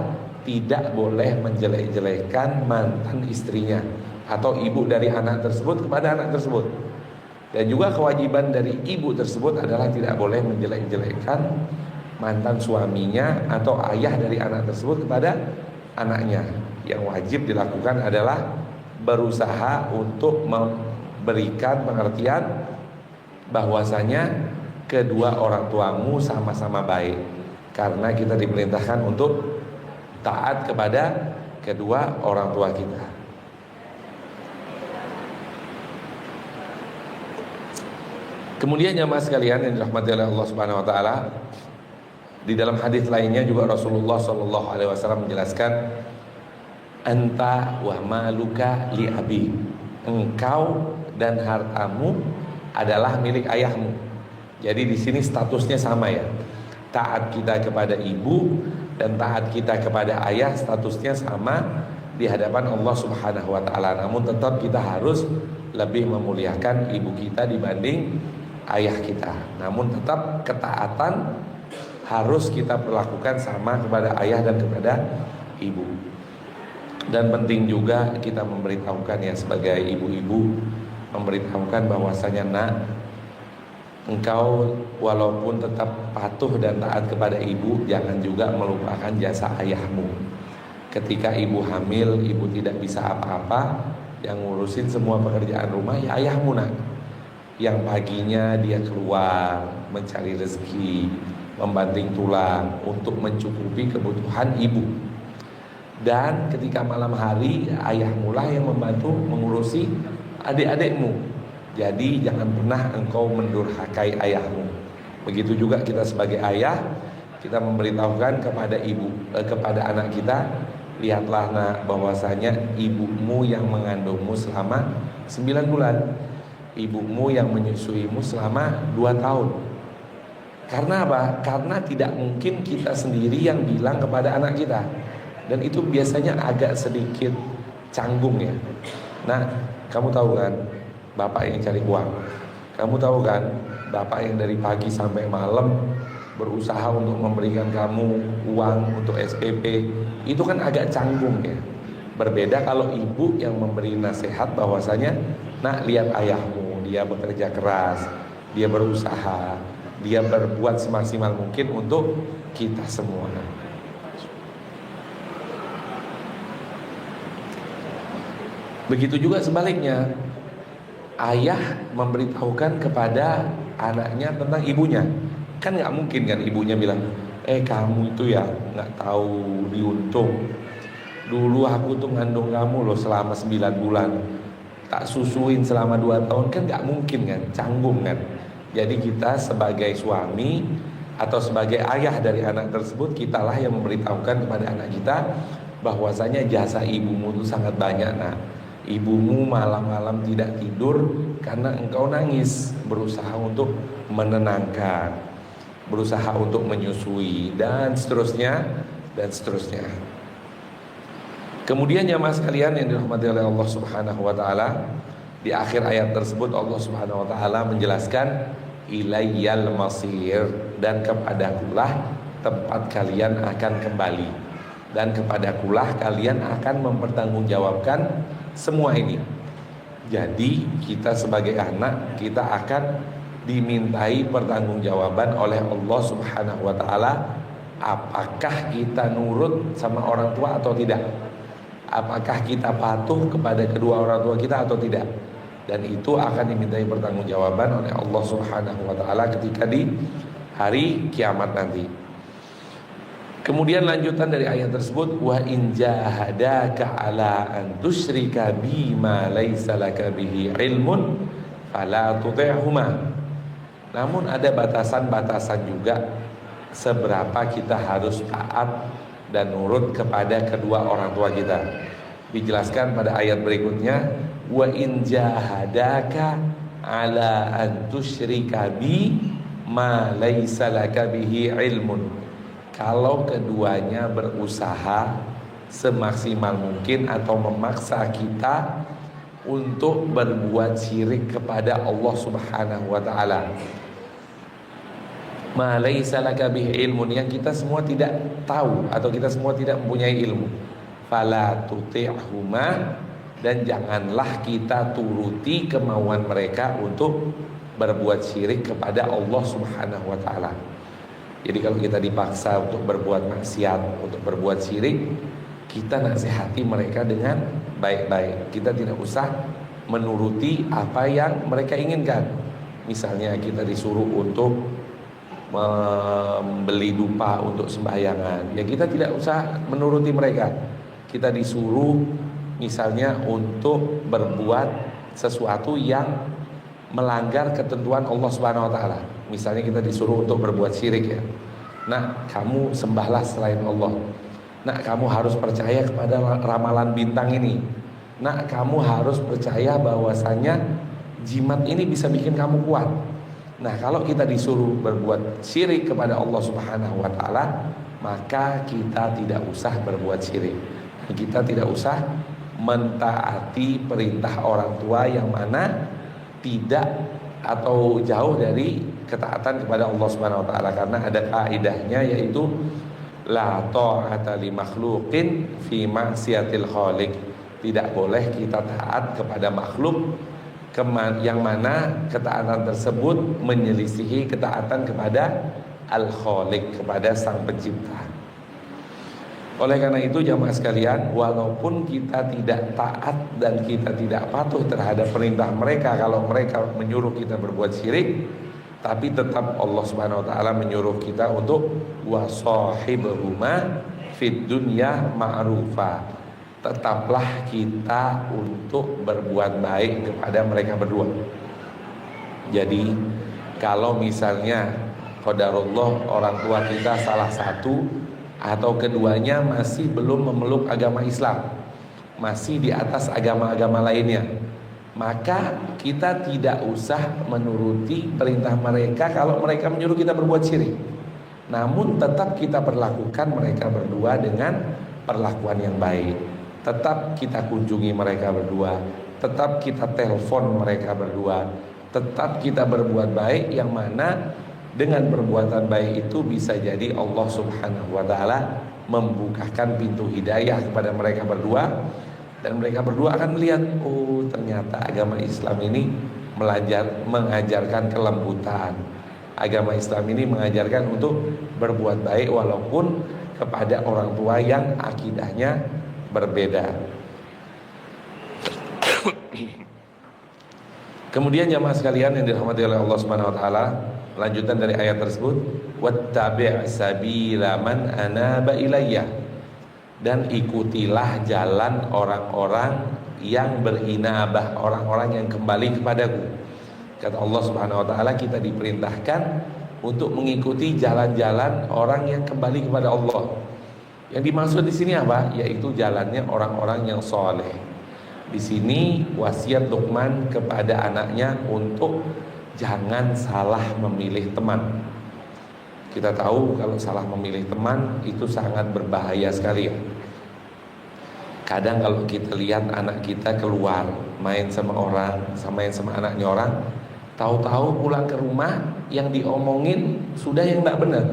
tidak boleh menjelek-jelekan mantan istrinya atau ibu dari anak tersebut kepada anak tersebut. Dan juga kewajiban dari ibu tersebut adalah tidak boleh menjelek-jelekan mantan suaminya atau ayah dari anak tersebut kepada anaknya. Yang wajib dilakukan adalah berusaha untuk memberikan pengertian bahwasanya kedua orang tuamu sama-sama baik, karena kita diperintahkan untuk taat kepada kedua orang tua kita. Kemudian jamaah sekalian yang dirahmati oleh Allah Subhanahu wa taala, di dalam hadis lainnya juga Rasulullah sallallahu alaihi wasallam menjelaskan, anta wa maluka li abi. Engkau dan hartamu adalah milik ayahmu. Jadi di sini statusnya sama ya. Taat kita kepada ibu dan taat kita kepada ayah statusnya sama di hadapan Allah Subhanahu wa taala. Namun tetap kita harus lebih memuliakan ibu kita dibanding ayah kita. Namun tetap ketaatan harus kita perlakukan sama kepada ayah dan kepada ibu. Dan penting juga kita memberitahukan ya sebagai ibu-ibu, memberitahukan bahwasanya nak, engkau walaupun tetap patuh dan taat kepada ibu, jangan juga melupakan jasa ayahmu. Ketika ibu hamil, ibu tidak bisa apa-apa, yang ngurusin semua pekerjaan rumah ya ayahmu nak. Yang paginya dia keluar mencari rezeki, membanting tulang untuk mencukupi kebutuhan ibu. Dan ketika malam hari ayahmu lah yang membantu mengurusi adik-adikmu. Jadi jangan pernah engkau mendurhakai ayahmu. Begitu juga kita sebagai ayah, kita memberitahukan kepada ibu, kepada anak kita, lihatlah nak, bahwasanya ibumu yang mengandungmu selama 9 bulan, ibumu yang menyusuimu selama 2 tahun. Karena apa? Karena tidak mungkin kita sendiri yang bilang kepada anak kita. Dan itu biasanya agak sedikit canggung ya. Nah, kamu tahu kan, bapak yang cari uang. Kamu tahu kan, bapak yang dari pagi sampai malam berusaha untuk memberikan kamu uang untuk SPP. Itu kan agak canggung ya. Berbeda kalau ibu yang memberi nasihat bahwasanya, nak, lihat ayahmu, dia bekerja keras, dia berusaha, dia berbuat semaksimal mungkin untuk kita semua. Begitu juga sebaliknya, ayah memberitahukan kepada anaknya tentang ibunya. Kan nggak mungkin kan ibunya bilang, kamu itu ya nggak tahu diuntung. Dulu aku tuh ngandung kamu loh selama 9 bulan, tak susuin selama 2 tahun. Kan nggak mungkin kan, canggung kan. Jadi kita sebagai suami atau sebagai ayah dari anak tersebut, kitalah yang memberitahukan kepada anak kita bahwasanya jasa ibumu itu sangat banyak nak. Ibumu malam-malam tidak tidur karena engkau nangis, berusaha untuk menenangkan, berusaha untuk menyusui, dan seterusnya dan seterusnya. Kemudian jamaah sekalian yang dirahmati oleh Allah Subhanahu wa taala, di akhir ayat tersebut Allah Subhanahu wa taala menjelaskan ilayyal masir, dan kepadakulah tempat kalian akan kembali, dan kepadakulah kalian akan mempertanggungjawabkan semua ini. Jadi kita sebagai anak, kita akan dimintai pertanggungjawaban oleh Allah Subhanahu wa taala, apakah kita nurut sama orang tua atau tidak, apakah kita patuh kepada kedua orang tua kita atau tidak. Dan itu akan dimintai pertanggungjawaban oleh Allah Subhanahu wa taala ketika di hari kiamat nanti. Kemudian lanjutan dari ayat tersebut, wa in jahadaka ala an tusyrika bima laisa laka bihi ilmun fala tuti'huma. Namun ada batasan-batasan juga seberapa kita harus taat dan nurut kepada kedua orang tua kita. Dijelaskan pada ayat berikutnya, wa in jahadaka ala an tusyrika bi ma laisa laka bihi ilmun. Kalau keduanya berusaha semaksimal mungkin atau memaksa kita untuk berbuat syirik kepada Allah Subhanahu wa taala, ma laisa laka bihi ilmun, yang kita semua tidak tahu atau kita semua tidak mempunyai ilmu, fala tuti'huma, dan janganlah kita turuti kemauan mereka untuk berbuat syirik kepada Allah Subhanahu wa taala. Jadi kalau kita dipaksa untuk berbuat maksiat, untuk berbuat syirik, kita nasihati mereka dengan baik-baik. Kita tidak usah menuruti apa yang mereka inginkan. Misalnya kita disuruh untuk membeli dupa untuk sembahyangan, ya kita tidak usah menuruti mereka. Kita disuruh misalnya untuk berbuat sesuatu yang melanggar ketentuan Allah Subhanahu wa taala. Misalnya kita disuruh untuk berbuat syirik ya. Nah, kamu sembahlah selain Allah. Nah, kamu harus percaya kepada ramalan bintang ini. Nah, kamu harus percaya bahwasanya jimat ini bisa bikin kamu kuat. Nah, kalau kita disuruh berbuat syirik kepada Allah Subhanahu wa taala, maka kita tidak usah berbuat syirik. Kita tidak usah mentaati perintah orang tua yang mana tidak atau jauh dari ketaatan kepada Allah Subhanahu wa taala, karena ada kaidahnya yaitu la ta'ata li makhluqin fi ma'siyatil khaliq. Tidak boleh kita taat kepada makhluk yang mana ketaatan tersebut menyelisihi ketaatan kepada Al-Khaliq, kepada Sang Pencipta. Oleh karena itu jamaah sekalian, walaupun kita tidak taat dan kita tidak patuh terhadap perintah mereka kalau mereka menyuruh kita berbuat syirik, tapi tetap Allah Subhanahu wa taala menyuruh kita untuk wasahibhuma fid dunya ma'rufa. Tetaplah kita untuk berbuat baik kepada mereka berdua. Jadi kalau misalnya qadarullah orang tua kita salah satu atau keduanya masih belum memeluk agama Islam, masih di atas agama-agama lainnya, maka kita tidak usah menuruti perintah mereka kalau mereka menyuruh kita berbuat syirik. Namun tetap kita perlakukan mereka berdua dengan perlakuan yang baik. Tetap kita kunjungi mereka berdua, tetap kita telepon mereka berdua, tetap kita berbuat baik, yang mana dengan perbuatan baik itu bisa jadi Allah Subhanahu wa taala membukakan pintu hidayah kepada mereka berdua, dan mereka berdua akan melihat, oh ternyata agama Islam ini mengajarkan kelembutan. Agama Islam ini mengajarkan untuk berbuat baik walaupun kepada orang tua yang akidahnya berbeda. Kemudian jamaah sekalian yang dirahmati oleh Allah Subhanahu wa taala, lanjutan dari ayat tersebut, wattabi' sabila man anaba ilayya, dan ikutilah jalan orang-orang yang berinabah, orang-orang yang kembali kepadaku. Kata Allah Subhanahu wa taala, kita diperintahkan untuk mengikuti jalan-jalan orang yang kembali kepada Allah. Yang dimaksud di sini apa? Yaitu jalannya orang-orang yang soleh. Di sini wasiat Luqman kepada anaknya untuk jangan salah memilih teman. Kita tahu kalau salah memilih teman itu sangat berbahaya sekali ya. Kadang kalau kita lihat anak kita keluar main sama orang, main sama anaknya orang, tahu-tahu pulang ke rumah yang diomongin sudah yang tidak benar.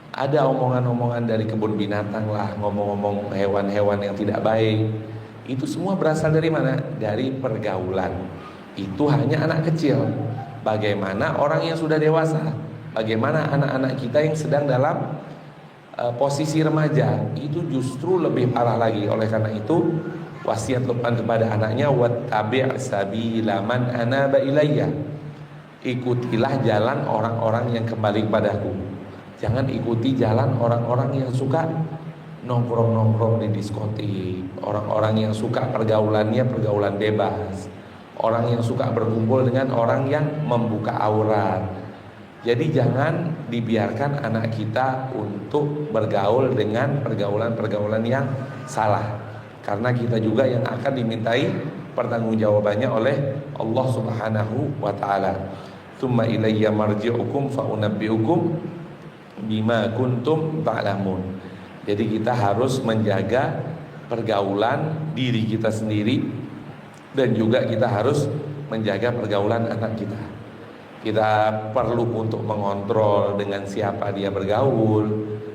Ada omongan-omongan dari kebun binatang lah, ngomong-ngomong hewan-hewan yang tidak baik. Itu semua berasal dari mana? Dari pergaulan. Itu hanya anak kecil. Bagaimana orang yang sudah dewasa? Bagaimana anak-anak kita yang sedang dalam posisi remaja? Itu justru lebih parah lagi. Oleh karena itu wasiat Luqman kepada anaknya, wattabi' sabila man anaba ilayya. Ikutilah jalan orang-orang yang kembali kepadaku. Jangan ikuti jalan orang-orang yang suka nongkrong-nongkrong di diskotik, orang-orang yang suka pergaulannya pergaulan bebas, orang yang suka berkumpul dengan orang yang membuka aurat. Jadi jangan dibiarkan anak kita untuk bergaul dengan pergaulan-pergaulan yang salah, karena kita juga yang akan dimintai pertanggungjawabannya oleh Allah Subhanahu wa taala. Tsumma ilayya marji'ukum fa unabbi'ukum bima kuntum ta'lamun. Jadi kita harus menjaga pergaulan diri kita sendiri, dan juga kita harus menjaga pergaulan anak kita. Kita perlu untuk mengontrol dengan siapa dia bergaul,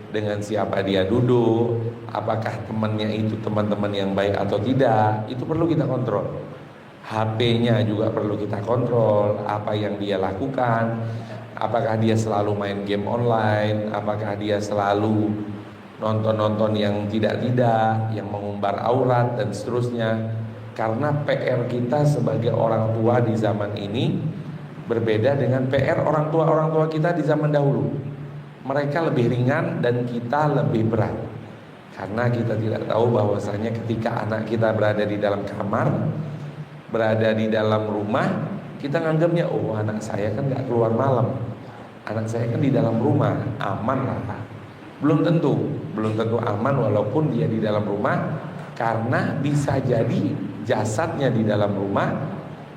dengan siapa dia duduk, apakah temannya itu teman-teman yang baik atau tidak. Itu perlu kita kontrol. HP-nya juga perlu kita kontrol, apa yang dia lakukan. Apakah dia selalu main game online, apakah dia selalu nonton-nonton yang tidak-tidak, yang mengumbar aurat dan seterusnya. Karena PR kita sebagai orang tua di zaman ini berbeda dengan PR orang tua kita di zaman dahulu. Mereka lebih ringan dan kita lebih berat. Karena kita tidak tahu bahwasanya ketika anak kita berada di dalam kamar, berada di dalam rumah, Kita nganggapnya, oh anak saya kan nggak keluar malam, anak saya kan di dalam rumah, aman lah Pak. Belum tentu aman walaupun dia di dalam rumah, karena bisa jadi jasadnya di dalam rumah,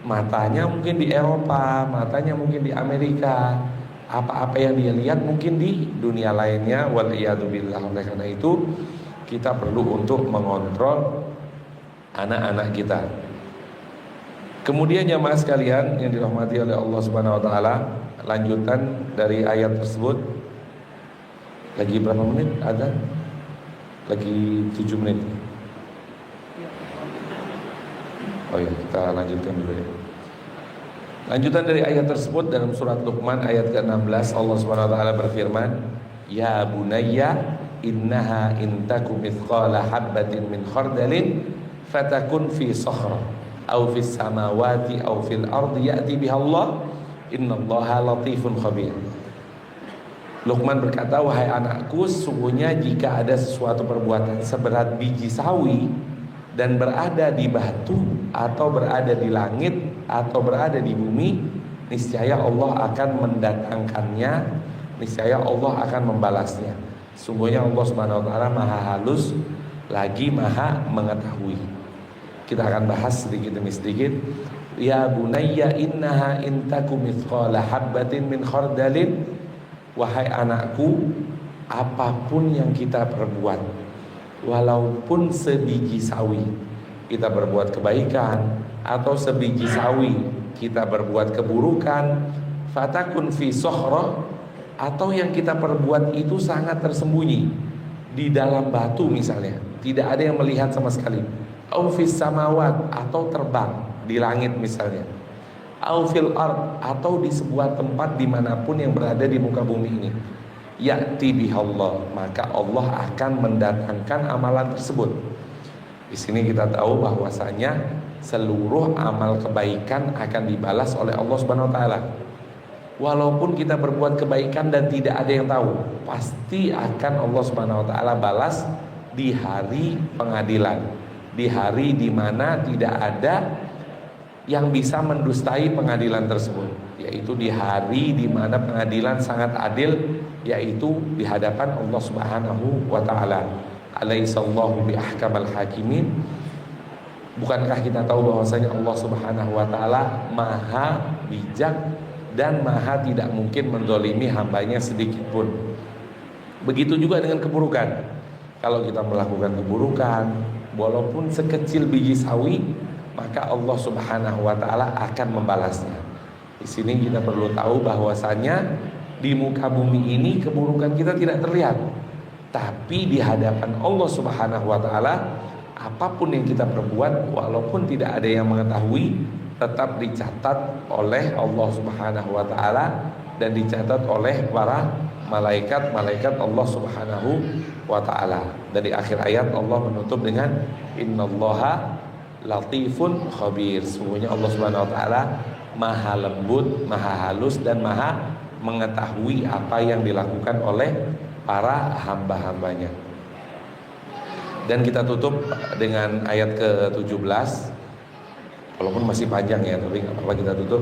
matanya mungkin di Eropa, matanya mungkin di Amerika, apa-apa yang dia lihat mungkin di dunia lainnya, waliyadzubillah. Oleh karena itu kita perlu untuk mengontrol anak-anak kita. Kemudian jamaah sekalian yang dirahmati oleh Allah Subhanahu wa taala, lanjutan dari ayat tersebut. Lagi berapa menit ada? Lagi 7 menit. Oh ya, kita lanjutkan dulu ya. Lanjutan dari ayat tersebut dalam surat Luqman ayat ke-16, Allah Subhanahu wa taala berfirman, "Ya bunayya innaha in taku mithqala habbatin min khardalin fatakun fi sakhrah aw fis samawati aw fil ardi ya'ti biha Allah innallaha latifun khabir." Luqman berkata, wahai anakku, sesungguhnya jika ada sesuatu perbuatan seberat biji sawi dan berada di batu atau berada di langit atau berada di bumi, niscaya Allah akan mendatangkannya, niscaya Allah akan membalasnya. Sungguhnya Allah Subhanahu wa taala Maha halus lagi Maha mengetahui. Kita akan bahas sedikit demi sedikit. Ya bunayya innaha in taku mithqala habbatin min khardalin. Wahai anakku, apapun yang kita perbuat, walaupun sebiji sawi, kita berbuat kebaikan, atau sebiji sawi kita berbuat keburukan, fatakun fi sokhroh, atau yang kita perbuat itu sangat tersembunyi di dalam batu misalnya, tidak ada yang melihat sama sekali, au fis samawat, atau terbang di langit misalnya, au fil ard, atau di sebuah tempat dimanapun yang berada di muka bumi ini, ya'ti bihallah, maka Allah akan mendatangkan amalan tersebut. Di sini kita tahu bahwasanya seluruh amal kebaikan akan dibalas oleh Allah Subhanahu wa taala. Walaupun kita berbuat kebaikan dan tidak ada yang tahu, pasti akan Allah Subhanahu wa taala balas di hari pengadilan, di hari di mana tidak ada yang bisa mendustai pengadilan tersebut, yaitu di hari di mana pengadilan sangat adil, yaitu di hadapan Allah Subhanahu wa taala. Alaihissallahu bi ahkamal hakimin. Bukankah kita tahu bahwasanya Allah Subhanahu wa taala Maha bijak dan Maha tidak mungkin menzalimi hambanya sedikit pun. Begitu juga dengan keburukan. Kalau kita melakukan keburukan walaupun sekecil biji sawi, maka Allah Subhanahu wa taala akan membalasnya. Di sini kita perlu tahu bahwasanya di muka bumi ini keburukan kita tidak terlihat, tapi di hadapan Allah Subhanahu wa taala apapun yang kita perbuat, walaupun tidak ada yang mengetahui, tetap dicatat oleh Allah Subhanahu wa taala dan dicatat oleh para malaikat Allah Subhanahu wa taala. Dari akhir ayat Allah menutup dengan innallaha latifun khabir. Sungguhnya Allah Subhanahu wa taala Maha lembut, Maha halus, dan Maha mengetahui apa yang dilakukan oleh para hamba-hambanya. Dan kita tutup dengan ayat ke-17. Walaupun masih panjang ya, tapi enggak apa-apa kita tutup.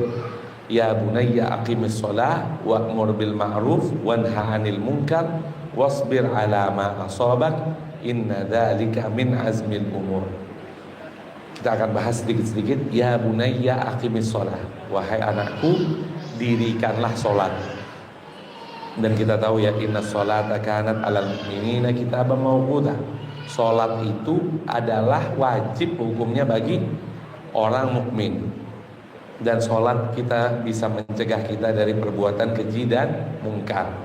Ya bunayya aqimis shalah wa'mur bil ma'ruf wanha 'anil munkar wasbir 'ala ma asabak inna dzalika min azmil umur. Kita akan bahas sedikit-sedikit. Ya bunayya aqimis shalah, wahai anakku, dirikanlah salat. Dan kita tahu ya, inna sholata kanat 'alal mu'minina kitaban mawquta. Salat itu adalah wajib hukumnya bagi orang mukmin. Dan salat kita bisa mencegah kita dari perbuatan keji dan mungkar.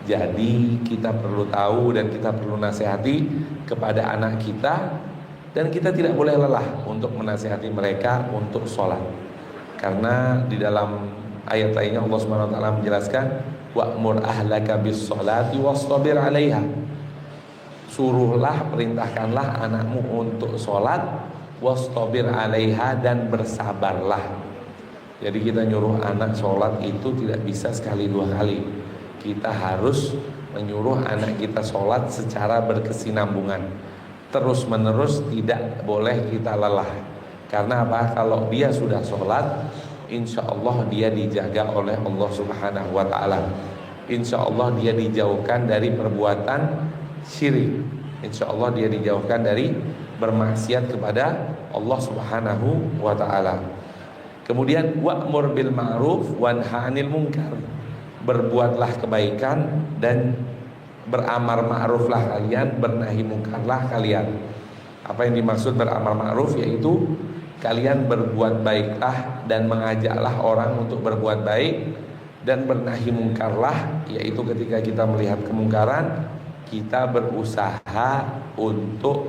Jadi kita perlu tahu dan kita perlu nasihati kepada anak kita, dan kita tidak boleh lelah untuk menasihati mereka untuk sholat. Karena di dalam ayat lainnya Allah Subhanahu wa taala menjelaskan, wa'mur ahlaka bis sholati wastabir 'alaiha. Suruhlah, perintahkanlah anakmu untuk sholat, wastabir 'alaiha, dan bersabarlah. Jadi kita nyuruh anak sholat itu tidak bisa sekali dua kali. Kita harus menyuruh anak kita sholat secara berkesinambungan, terus menerus, tidak boleh kita lelah. Karena apa? Kalau dia sudah sholat, insya Allah dia dijaga oleh Allah Subhanahu wa Ta'ala. Insya Allah dia dijauhkan dari perbuatan syirik. Insya Allah dia dijauhkan dari bermaksiat kepada Allah Subhanahu wa Ta'ala. Kemudian wa'mur bil ma'ruf wanha 'anil munkar. Berbuatlah kebaikan dan beramar ma'ruflah kalian, bernahi mungkarlah kalian. Apa yang dimaksud beramar ma'ruf, yaitu kalian berbuat baiklah dan mengajaklah orang untuk berbuat baik, dan bernahi mungkarlah, yaitu ketika kita melihat kemungkaran kita berusaha untuk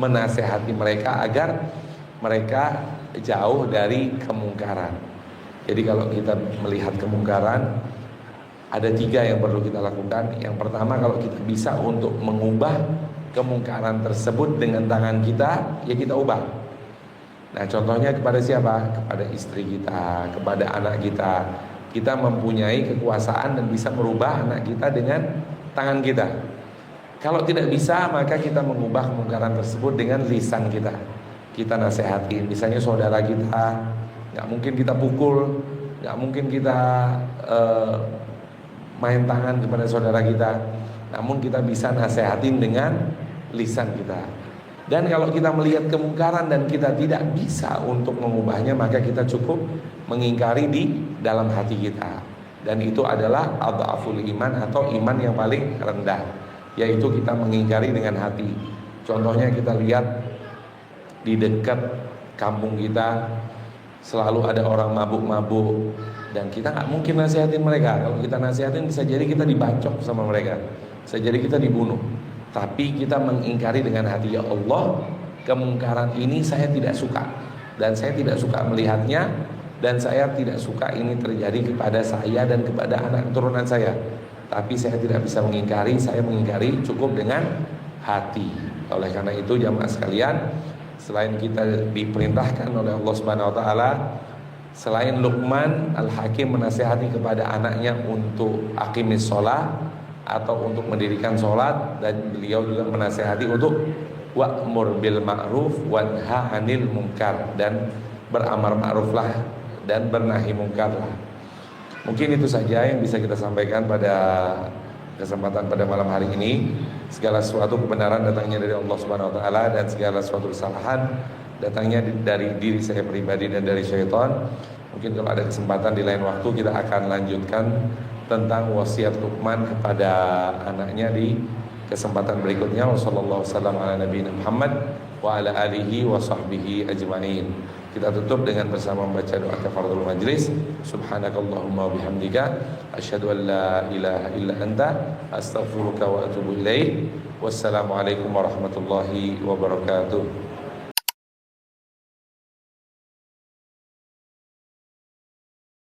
menasehati mereka agar mereka jauh dari kemungkaran. Jadi kalau kita melihat kemungkaran, ada 3 yang perlu kita lakukan. Yang pertama, kalau kita bisa untuk mengubah kemungkaran tersebut dengan tangan kita, ya kita ubah. Nah, contohnya kepada siapa? Kepada istri kita, kepada anak kita. Kita mempunyai kekuasaan dan bisa merubah anak kita dengan tangan kita. Kalau tidak bisa, maka kita mengubah kemungkaran tersebut dengan lisan kita. Kita nasihatin, misalnya saudara kita, nggak mungkin kita pukul, nggak mungkin kita main tangan kepada saudara kita, namun kita bisa nasihatin dengan lisan kita. Dan kalau kita melihat kemungkaran dan kita tidak bisa untuk mengubahnya, maka kita cukup mengingkari di dalam hati kita. Dan itu adalah adhaful iman, atau iman yang paling rendah, yaitu kita mengingkari dengan hati. Contohnya kita lihat di dekat kampung kita selalu ada orang mabuk-mabuk, dan kita nggak mungkin nasihatin mereka. Kalau kita nasihatin, bisa jadi kita dibacok sama mereka, bisa jadi kita dibunuh. Tapi kita mengingkari dengan hati, ya Allah, kemungkaran ini saya tidak suka, dan saya tidak suka melihatnya, dan saya tidak suka ini terjadi kepada saya dan kepada anak keturunan saya. Tapi saya tidak bisa mengingkari, saya mengingkari cukup dengan hati. Oleh karena itu jamaah sekalian, selain kita diperintahkan oleh Allah Subhanahu wa Ta'ala, selain Luqman Al-Hakim menasihati kepada anaknya untuk aqimis sholat, atau untuk mendirikan sholat, dan beliau juga menasihati untuk wa'mur bil ma'ruf wanha 'anil munkar, dan beramar ma'ruflah dan bernahi mungkarlah. Mungkin itu saja yang bisa kita sampaikan pada kesempatan pada malam hari ini. Segala sesuatu kebenaran datangnya dari Allah Subhanahu wa Ta'ala, dan segala sesuatu kesalahan datangnya dari diri saya pribadi dan dari syaitan. Mungkin kalau ada kesempatan di lain waktu kita akan lanjutkan tentang wasiat Luqman kepada anaknya di kesempatan berikutnya. Wassallallahu wasallam ala nabiyina Muhammad wa ala alihi wa sahbihi ajma'in. Kita tutup dengan bersama membaca doa kafaratul majlis. Subhanakallahumma wa bihamdika asyhadu an la ilaha illa anta astaghfiruka wa atubu ilaik. Wassalamualaikum warahmatullahi wabarakatuh.